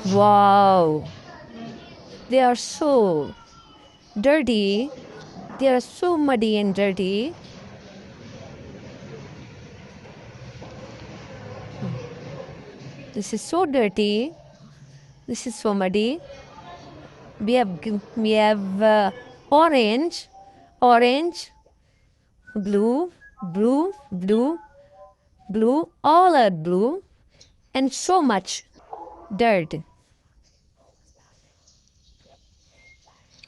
Wow, they are so dirty. They are so muddy and dirty. This is so dirty. This is so muddy. We have orange, orange, blue, blue, blue, blue. All are blue, and so much dirt.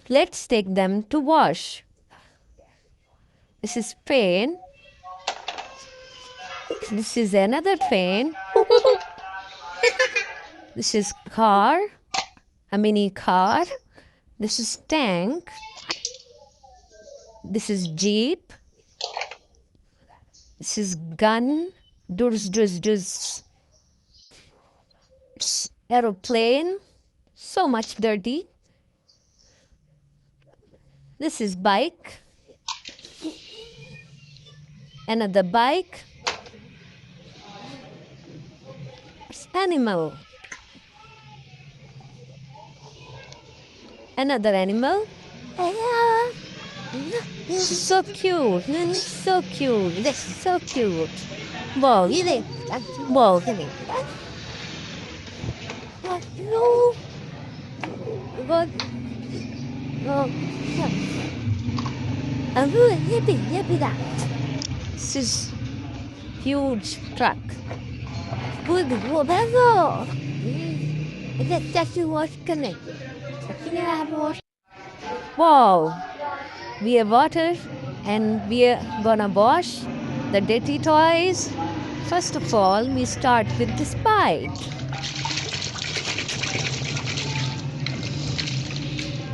Let's take them to wash. This is pain. This is another pain. This is car, a mini car. This is tank. This is jeep. This is gun. It's aeroplane. So much dirty. This is bike. Another bike. It's animal. Another animal. So cute. So cute. That's so cute. Wow. Wow. No. What? Oh. I'm really happy that. This is huge truck. Good. Whatever. That's what connected. Wow, we have water and we are gonna wash the dirty toys. First of all, we start with this bike.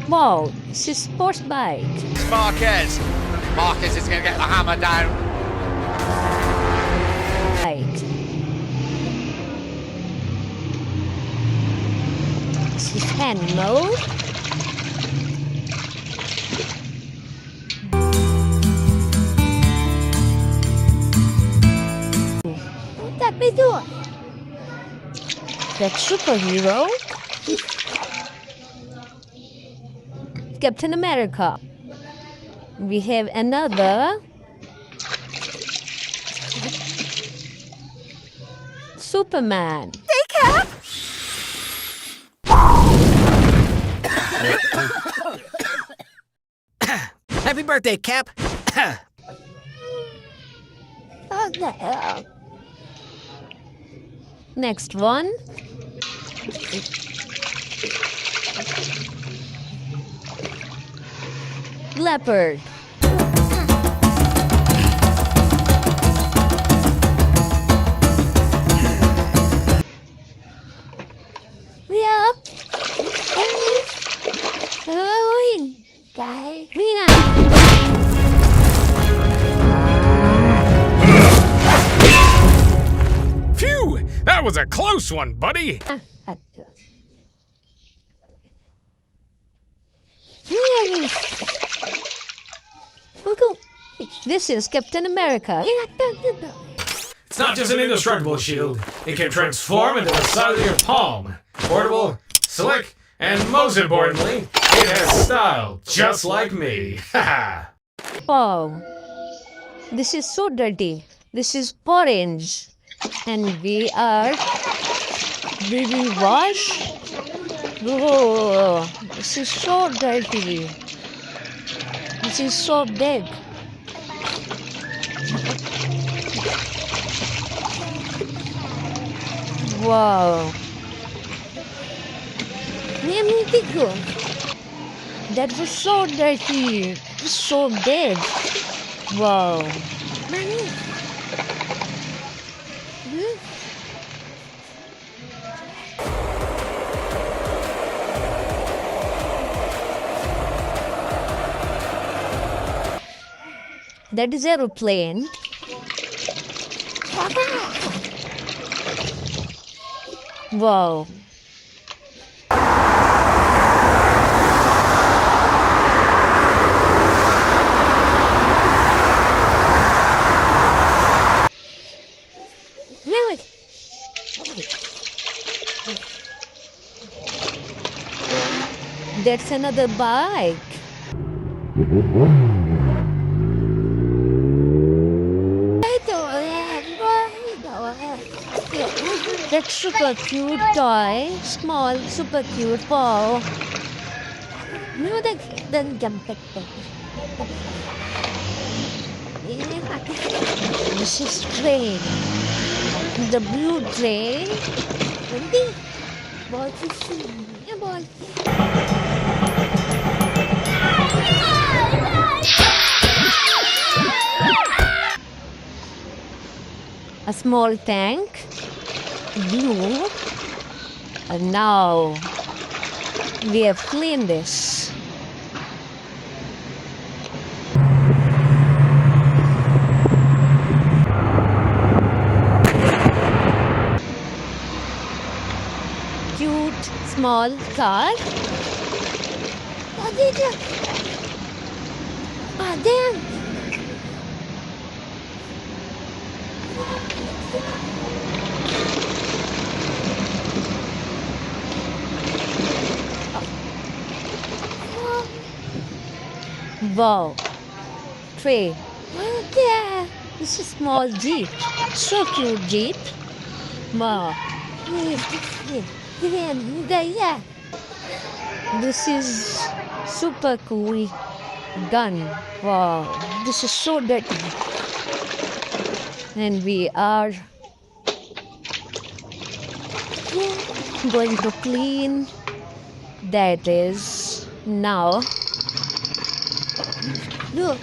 Wow, this is sports bike. Marquez. Marquez is going to get the hammer down. Bike. This is animal. That superhero. Captain America. We have another Superman. Happy birthday, Cap. What the hell? Next one. Leopard. Yeah. Phew! That was a close one, buddy! This is Captain America. It's not just an indestructible shield. It can transform into the size of your palm. Portable, slick, and most importantly, it has style, just like me. Haha! Wow. This is so dirty. This is orange. And we will wash. Oh, this is so dirty. This is so big. Wow. That was so dirty. So big. Wow. That is aeroplane. Wow. That's another bike. That's super cute toy. Small, super cute paw. No, then jump it. This is train. The blue train. Ready? Ball fishing. Yeah, ball. A small tank. Blue. And now we have cleaned this. Cute small car. Damn. Wow. Tray. Yeah. This is a small jeep. So cute jeep. Wow. Yeah. This is super cool gun. Wow. This is so dirty. And we are going to clean. That is now. Look.